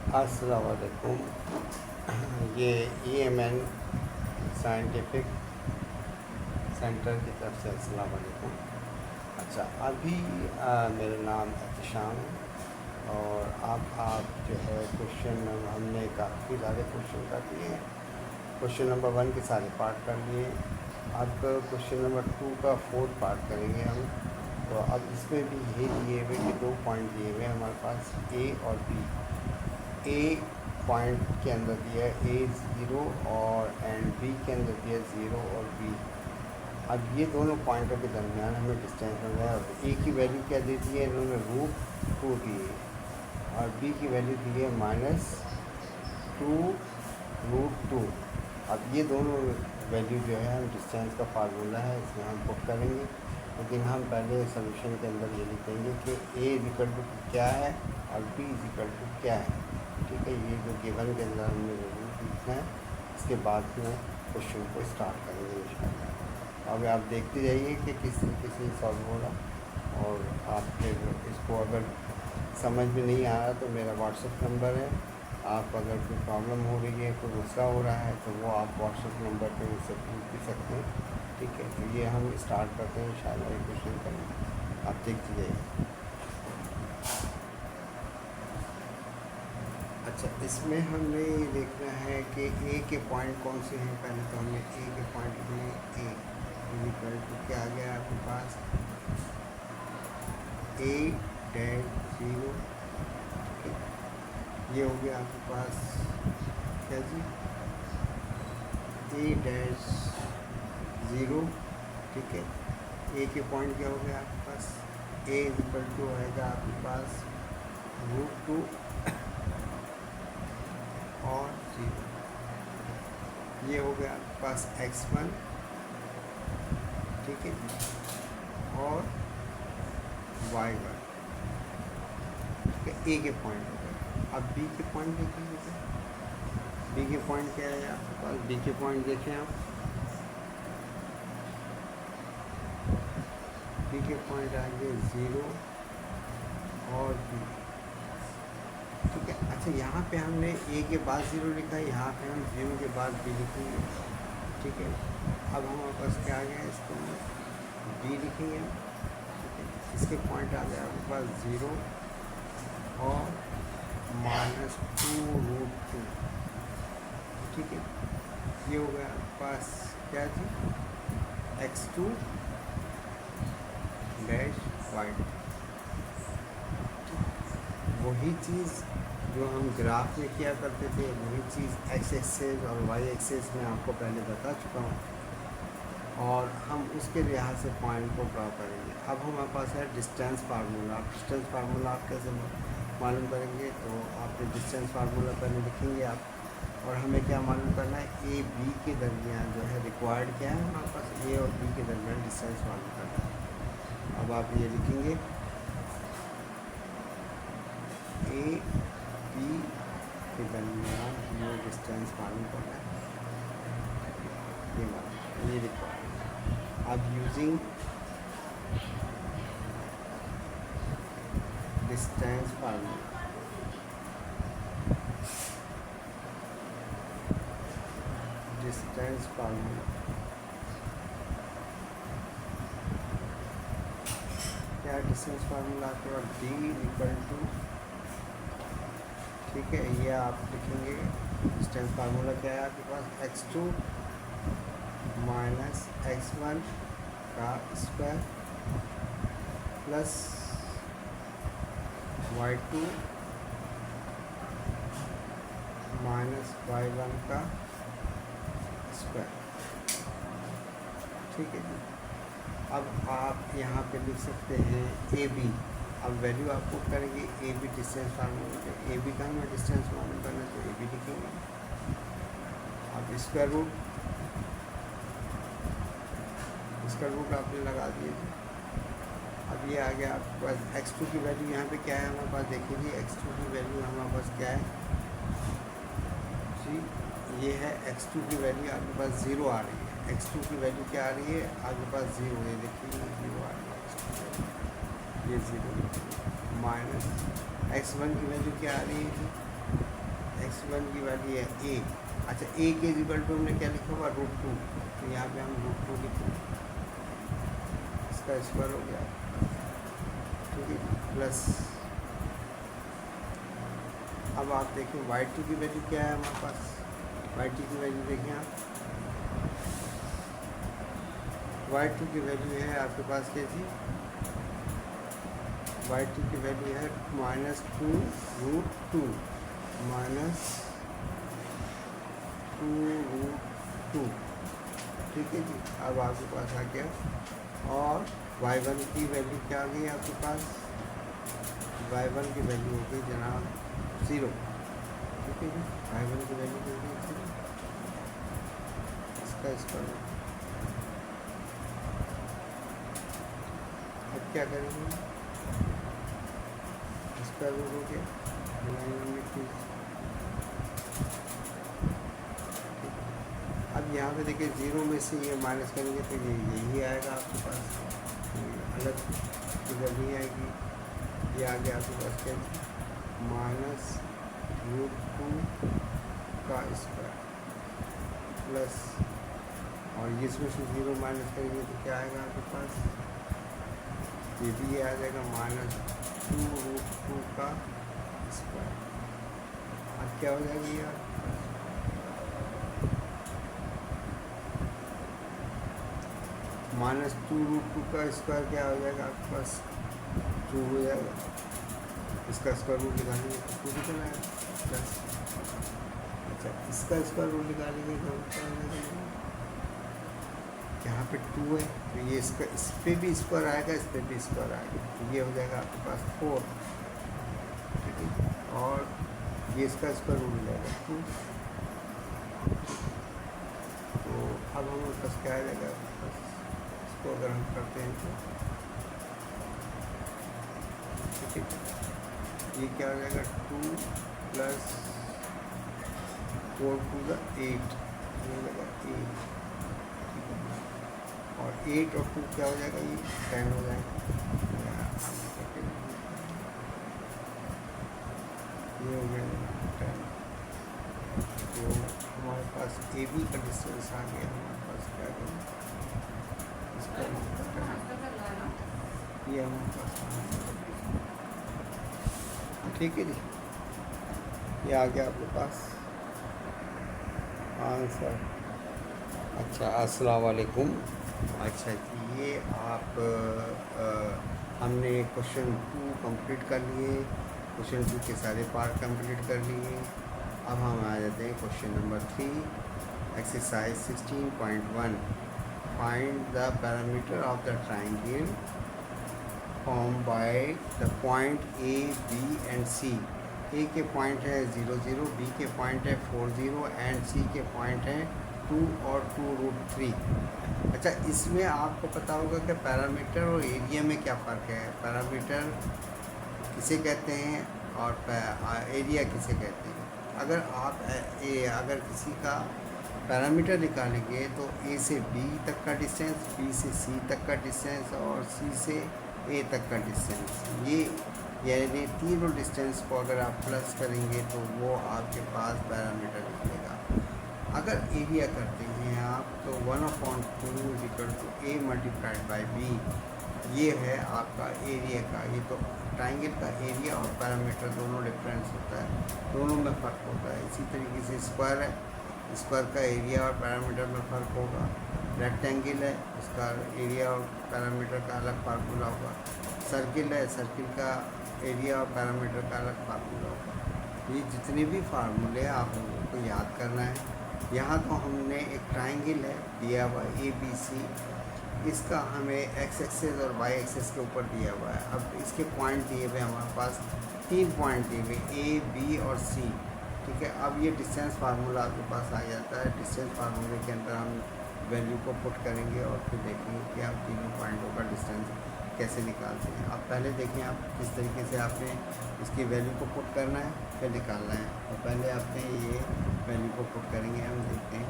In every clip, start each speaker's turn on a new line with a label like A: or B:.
A: अस्सलाम वालेकुम। ये EMN साइंटिफिक सेंटर की तरफ से अस्सलाम वालेकुम। अच्छा, अभी मेरा नाम एहतशाम है और आप जो है क्वेश्चन हमने काफ़ी सारे क्वेश्चन कर लिए हैं। क्वेश्चन नंबर 1 के सारे पार्ट कर लिए। अब क्वेश्चन नंबर 2 का 4th पार्ट करेंगे हम। तो अब इसमें भी यही दिए हुए कि 2 पॉइंट दिए हुए हमारे पास A और B। ए पॉइंट के अंदर दिया है A 0 और B के अंदर दिया 0 और B। अब ये दोनों पॉइंटों के दरमियान हमें डिस्टेंस मिल रहा है। A की वैल्यू क्या दे दी है इन्होंने, √2 दी है और B की वैल्यू दी है -2√2। अब ये दोनों वैल्यू जो है हम डिस्टेंस का फार्मूला है इसमें हम पुट करेंगे, लेकिन हम पहले सोल्यूशन के अंदर ये लिखेंगे कि A क्या है और B क्या है। ठीक है, ये जो गिवन के अंदर हमने ज़रूर लिखना है। इसके बाद में क्वेश्चन को स्टार्ट करेंगे इंशाल्लाह। अब आप देखते जाइए कि किस तरीके से सॉल्व होगा। और आप फिर इसको अगर समझ में नहीं आ रहा तो मेरा व्हाट्सएप नंबर है। आप अगर कोई प्रॉब्लम हो रही है, कोई गुस्सा हो रहा है तो वो आप व्हाट्सएप नंबर पे मुझसे पूछ भी सकते हैं। ठीक है, तो ये हम स्टार्ट करते हैं इंशाल्लाह ये क्वेश्चन करेंगे। आप देखते जाइए। अच्छा, इसमें हमने ये देखना है कि A के पॉइंट कौन से हैं। पहले तो हमने A के पॉइंट में A इक्वल टू क्या आ गया आपके पास A'0। ठीक है, ये हो गया आपके पास क्या जी A'0। ठीक है, A के पॉइंट क्या हो गया आपके पास A इक्वल टू आएगा आपके पास √2 और 0। ये हो गया आपके पास x1। ठीक है, और y1। ठीक है, A के पॉइंट हो गए। अब B के पॉइंट देखेंगे। B के पॉइंट क्या है आपके पास, B के पॉइंट देखें आप। B के पॉइंट आएंगे 0 और B। ठीक है, अच्छा यहाँ पे हमने A के बाद 0 लिखा है, यहाँ पे हम 0 के बाद B लिखेंगे। ठीक है, अब हमारे पास क्या आ गया, इसको B लिखेंगे। ठीक है, इसके पॉइंट आ गया आपके पास 0 और -2√2। ठीक है, ये हो गया आपके पास क्या जी x2 डैश y2। वही चीज़ जो हम ग्राफ में किया करते थे, वही चीज़ x एक्सेस और y एक्सेस में आपको पहले बता चुका हूँ और हम उसके लिहाज से पॉइंट को ड्रॉ करेंगे। अब हमारे पास है डिस्टेंस फार्मूला। अब डिस्टेंस फार्मूला आप कैसे मालूम करेंगे, तो आप डिस्टेंस फार्मूला पहले लिखेंगे आप, और हमें क्या मालूम करना है A B के दरमियान जो है रिक्वायर्ड क्या है हमारे पास, A और B के दरमियान डिस्टेंस मालूम करना है। अब आप ये लिखेंगे A B के दरमियान ये डिस्टेंस मालूम करना है, ये मालूम, ये रिक्वायर्ड। अब using distance formula, distance formula क्या है, डिस्टेंस फार्मूला आपके पास D इक्वल टू, ठीक है, ये आप लिखेंगे डिस्टेंस फार्मूला क्या है आपके पास x2 माइनस x1 का square plus y2 minus y1 का स्क्वायर। ठीक है जी, अब आप यहाँ पे लिख सकते हैं AB। अब वैल्यू आप पुट करेंगे AB डिस्टेंस फार्मूला पे। AB का हमें डिस्टेंस मालूम करना है तो AB लिखेंगे। अब स्क्वायर रूट आपने लगा दिए थे। अब ये आ गया आपके पास x2 की वैल्यू यहाँ पे क्या है हमारे पास, देखिए x2 की वैल्यू हमारे पास क्या है जी, ये है x2 की वैल्यू आपके पास 0 आ रही है। x2 की वैल्यू क्या आ रही है आपके पास 0, ये देखिए 0 आ रही है, ये 0 माइनस x1 की वैल्यू क्या आ रही है जी x1 की वैल्यू है a। अच्छा a के इक्वल टू हमने क्या लिखा हुआ √2, तो यहाँ पे हम √2 लिखें, इसका स्क्वायर हो गया, ठीक है, प्लस अब आप देखें y2 की वैल्यू क्या है हमारे पास, y2 की वैल्यू देखें आप, y2 की वैल्यू है आपके पास क्या थी, y2 की वैल्यू है -2√2 -2√2, ठीक है जी। अब आपके पास आ गया, और y1 की वैल्यू क्या आ गई आपके पास, y1 की वैल्यू हो गई जनाब 0, ठीक है जी, y1 की वैल्यू हो गई 0, इसका स्क्वायर। अब क्या करेंगे, स्क्वायर रूट हो गया, अब यहाँ पे देखिए 0 में से ये माइनस करेंगे तो ये यही आएगा आपके पास, अलग इधर नहीं आएगी, ये आ गया आपके पास क्या, -√2 का स्क्वायर प्लस, और इसमें से 0 माइनस करेंगे तो क्या आएगा आपके पास, ये भी आ जाएगा -2√2 का स्क्वायर। अब क्या हो जाएगी यार, -2√2 का स्क्वायर क्या हो जाएगा आपके पास, 2 हो जाएगा, इसका स्क्वायर रूट निकालेंगे तो 2 निकल आएगा प्लस, अच्छा इसका स्क्वायर रूट निकालेंगे तो यहाँ पे 2 है, तो ये इसका इस पर भी स्क्वायर आएगा, इस पर भी स्क्वायर आएगा, तो ये हो जाएगा आपके पास 4, ठीक है, और ये इसका स्क्वायर रूट हो जाएगा 2, तो अब हमारे पास क्या आ जाएगा, इसको अगर हम करते हैं तो ठीक है, ये क्या हो जाएगा 2 + 4 × 8 हो जाएगा 8, और 8 और 2 क्या हो जाएगा, ये 10 हो जाएगा, ये हो जाएगा 10, तो हमारे पास ए बी का डिस्टेंस आ गया, हमारे पास क्या करें, इसका ये हमारे पास, ठीक है जी, ये आ गया आपके पास आंसर। अच्छा अस्सलाम वालेकुम। अच्छा जी, ये आप हमने क्वेश्चन 2 कंप्लीट कर लिए, क्वेश्चन 2 के सारे पार्ट कंप्लीट कर लिए। अब हम आ जाते हैं question number 3, exercise 16.1, find the parameter of the triangle form by the point A B and C. A के पॉइंट है 0 0, बी के पॉइंट है 4 0 एंड सी के पॉइंट है 2 और 2√3। अच्छा इसमें आपको पता होगा कि पैरामीटर और एरिया में क्या फ़र्क है, पैरामीटर किसे कहते हैं और एरिया किसे कहते हैं। अगर आप अगर किसी का पैरामीटर निकालेंगे तो ए से बी तक का डिस्टेंस, बी से सी तक का डिस्टेंस और सी से ए तक का डिस्टेंस, ये यानी तीनों डिस्टेंस को अगर आप प्लस करेंगे तो वो आपके पास पैरामीटर निकलेगा। अगर एरिया करते हैं आप तो 1/2 = a × b, ये है आपका एरिया का। ये तो ट्राइंगल का एरिया और पैरामीटर दोनों डिफरेंस होता है, दोनों में फ़र्क होता है। इसी तरीके से स्क्वायर है, स्क्वायर का एरिया और पैरामीटर में फ़र्क होगा। रेक्टेंगल है, उसका एरिया और पैरामीटर का अलग फार्मूला होगा। सर्किल है, सर्किल का एरिया और पैरामीटर का अलग फार्मूला होगा। ये जितने भी फार्मूले आप लोगों को याद करना है। यहाँ तो हमने एक ट्राइंगल है दिया हुआ ABC, इसका हमें x एक्सेस और y एक्सेस के ऊपर दिया हुआ है। अब इसके पॉइंट दिए हुए हमारे पास 3 पॉइंट दिए हुए A, B और C, ठीक है। अब ये डिस्टेंस फार्मूला आपके पास आ जाता है। डिस्टेंस फार्मूले के अंदर हम वैल्यू को पुट करेंगे और फिर देखेंगे कि आप तीनों पॉइंटों का डिस्टेंस कैसे निकालते हैं। अब पहले देखें आप किस तरीके से आपने इसकी वैल्यू को पुट करना है फिर निकालना है। और पहले आपने ये वैल्यू को पुट करेंगे, हम देखते हैं।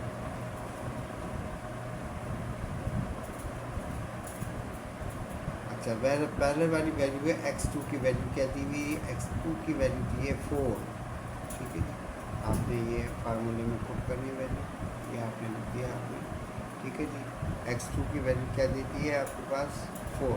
A: अच्छा पहले वाली वैल्यू है x2 की वैल्यू क्या दी हुई है, x2 की वैल्यू दी है 4, ठीक है। आप आपने ये फार्मूले में पुट करनी वैल्यू, ये आपने लिख दिया आपने, ठीक है जी। x2 की वैल्यू क्या देती है आपके पास 4,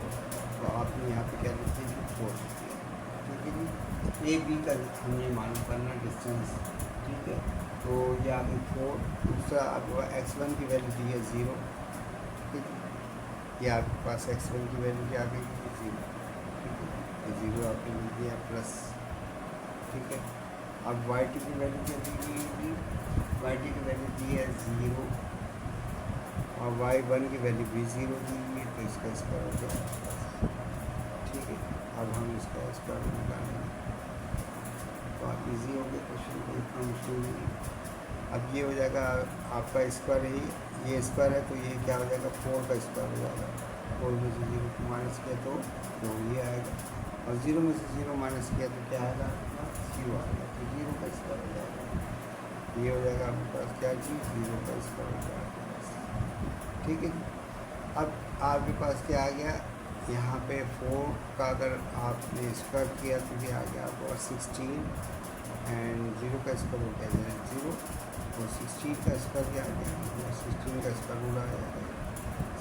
A: तो आपने यहाँ पे क्या लिख दी 4 लिख दिया, ठीक है जी। ए बी का हमें मालूम करना डिस्टेंस, ठीक है। तो ये आगे 4, दूसरा आपको x1 की वैल्यू दी है 0, ठीक है। ये आपके पास x1 की वैल्यू क्या आ गई 0, ठीक है, 0 आपने लिख दिया प्लस, ठीक है। अब y2 की वैल्यू क्या दी गई, y2 की वैल्यू दी है 0 और y1 की वैल्यू भी 0 दी हुई है, तो इसका स्क्वायर हो गया, ठीक है। अब हम इसका स्क्वायर निकालेंगे, तो आप इजी हो गया क्वेश्चन, को इतना मुश्किल नहीं है। अब ये हो जाएगा आपका स्क्वायर, ये स्क्वायर है तो ये क्या हो जाएगा 4 का स्क्वायर हो जाएगा, 4 में से 0 को माइनस किया तो 4 ये आएगा, और 0 में से 0 माइनस किया तो क्या आएगा 0 आएगा, तो 0 का स्क्वायर हो जाएगा, ये हो जाएगा आपके पास क्या चीज़ 0 का स्क्वायर हो जाएगा, ठीक है। अब आपके पास क्या आ गया, यहाँ पे 4 का अगर आपने स्क्वायर किया तो ये आ गया आपको 16 एंड 0 का स्क्वायर हो गया 0, और 16 का स्क्वायर क्या आ गया 16 का स्क्वायर रूट आ जाएगा,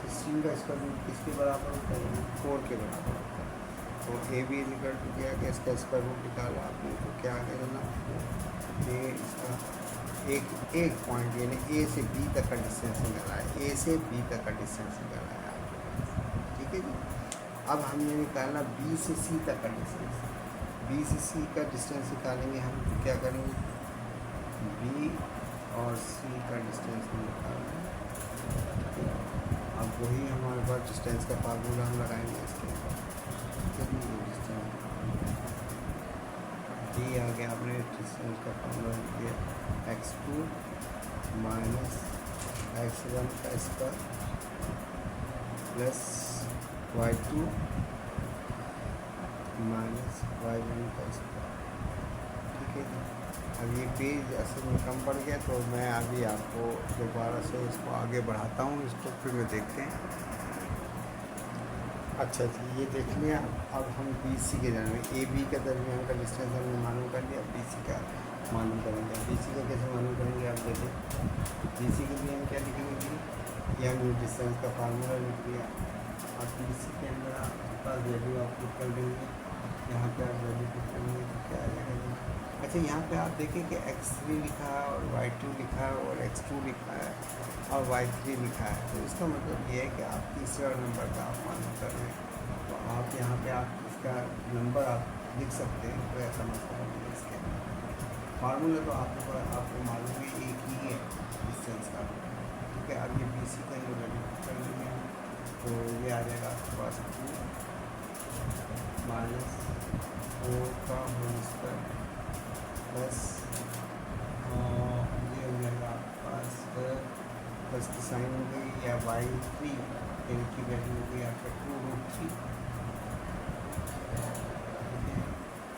A: 16 का स्क्वायर रूट किसके बराबर होता है 4 के बराबर होता है। तो ए बी इक्वल टू क्या कि इसका स्क्वायर रूट निकाला आपने, तो क्या आ गया ना ये इसका एक पॉइंट यानी ए से बी तक का डिस्टेंस निकाला है, ए से बी तक का डिस्टेंस निकाला है आपके पास, ठीक है जी। अब हमने निकालना बी से सी तक का डिस्टेंस, बी से सी का डिस्टेंस निकालेंगे हम, तो क्या करेंगे बी और सी का डिस्टेंस निकालना है, अब वही हमारे पास डिस्टेंस का फार्मूला हम लगाएंगे इसके ऊपर, डिस्टेंस डी आ गया, आपने डिस्टेंस का फार्मूला लिख दिया x2 माइनस x1 का square plus y2 minus y1 का स्क्वायर, ठीक है जी। अब ये पेज असल में कम पड़ गया, तो मैं अभी आपको दोबारा से इसको आगे बढ़ाता हूँ, इसको फिर में देखते हैं। अच्छा जी, ये देख लिया। अब हम बी सी के दरमियान ए बी के दरमियान का डिस्टेंस हमने मालूम कर लिया, बी सी का मालूम करेंगे। बी सी का कैसे मालूम करेंगे आप देखें, बी सी के लिए हम क्या लिखेंगे जी, ये हमने डिस्टेंस का फार्मूला लिख दिया। अब बी सी के अंदर आपके पास वैल्यू आप पुट कर देंगे, यहाँ पे आप वैल्यू पुट करेंगे तो क्या आ जाएगा जी। अच्छा, यहाँ पे आप देखें कि x3 लिखा है और y2 लिखा है और x2 लिखा है और y3 लिखा है, तो इसका मतलब ये है कि आप तीसरा नंबर का आप मालूम कर रहे हैं, तो आप यहाँ पे आप इसका नंबर आप लिख सकते हैं, तो ऐसा मतलब है इसके फार्मूला तो आपको मालूम है एक ही है डिस्टेंस का, ठीक है। अब ये बी सी का जो वैल्यू कर लेंगे तो ये आ जाएगा आपके पास 2 माइनस 4 का होल स्क्वायर प्लस ये हो जाएगा आपके पास प्लस की साइन हो गई, या y3 एल की वैल्यू हो गई आपका 2√3,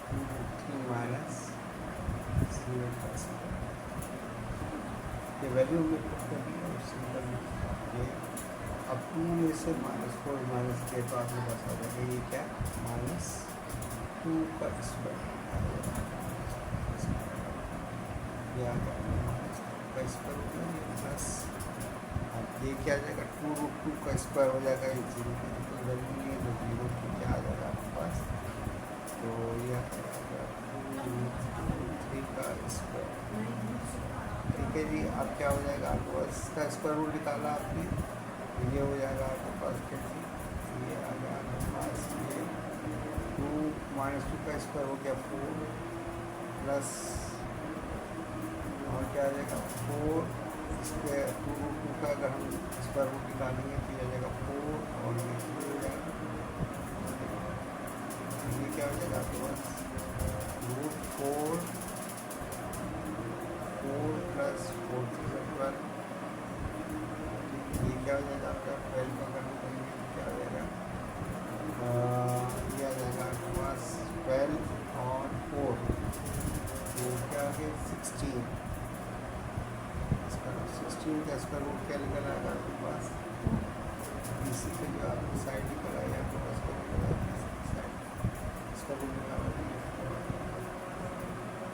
A: 2√3 माइनस 0 का स्क्वायर, ये वैल्यू में पुट कर दी और सिंपल ये अब 2 में से -4 माइनस के तो आपके पास आ जाएगा ये क्या -2 का स्क्वायर, या का स्क्वायर हो गया प्लस, अब ये क्या आ जाएगा 2√2 का स्क्वायर हो जाएगा, ये 0 की कोई वैल्यू नहीं है, तो 0 की क्या आ जाएगा आपके पास, तो ये आ जाएगा 2√3 का स्क्वायर, ठीक है जी। अब क्या हो जाएगा आपके पास, इसका स्क्वायर रूट निकाला आपने, ये हो जाएगा आपके पास कैसे, ये आ गया आपके पास ये 2 - 2 का स्क्वायर हो गया 4 प्लस और क्या आ जाएगा 4 स्क्वायर 2√2 का अगर हम स्क्वायर रूट निकालेंगे तो ये आ जाएगा 4 और ये 2 हो जाएगा, ये क्या हो जाएगा आपके पास √4 प्लस 4 से 12, ये क्या हो जाएगा आपका 12 का अगर हम करेंगे तो क्या हो जाएगा, ये आ जाएगा आपके पास 12 और 4, तो क्या आ गया 16 का स्क्वायर रूट क्या निकल आएगा आपके पास, इसी के जो आपकी साइड निकल आएगा आपके पास क्या निकल आएगा साइड, इसका रूट निकाला,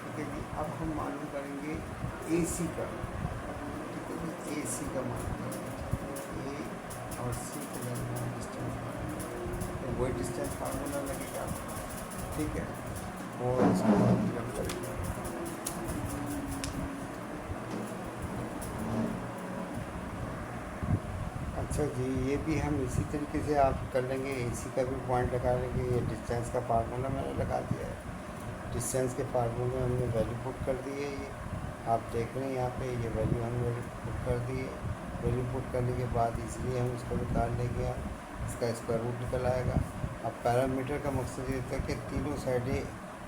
A: ठीक है जी। अब हम मालूम करेंगे AC का, ठीक है जी, AC का मालूम करेंगे। ए और सी के दरमियान डिस्टेंस फार्मूला, तो वही डिस्टेंस फार्मूला लगेगा आपका, ठीक है। और इसको हम फिलअप करेंगे। अच्छा जी, ये भी हम इसी तरीके से आप कर लेंगे, AC का भी पॉइंट लगा लेंगे। ये डिस्टेंस का फार्मूला मैंने लगा दिया है, डिस्टेंस के फार्मूले में हमने वैल्यू पुट कर दी है। ये आप देख रहे हैं यहाँ पे, ये वैल्यू हमने पुट कर दी है। वैल्यू पुट करने के बाद इसलिए हम इसको निकाल लेंगे, इसका स्क्वायर रूट निकल आएगा। अब पैरामीटर का मकसद ये था कि तीनों साइडें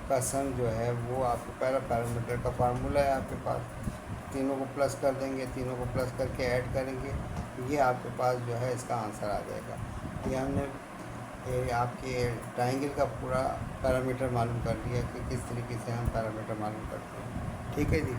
A: का सम जो है वो आपको पहला पैरामीटर का फार्मूला है आपके पास, तीनों को प्लस कर देंगे, तीनों को प्लस करके ऐड करेंगे, ये आपके पास जो है इसका आंसर आ जाएगा। ये हमने आपके ट्राइंगल का पूरा पैरामीटर मालूम कर लिया कि किस तरीके से हम पैरामीटर मालूम करते हैं, ठीक है जी।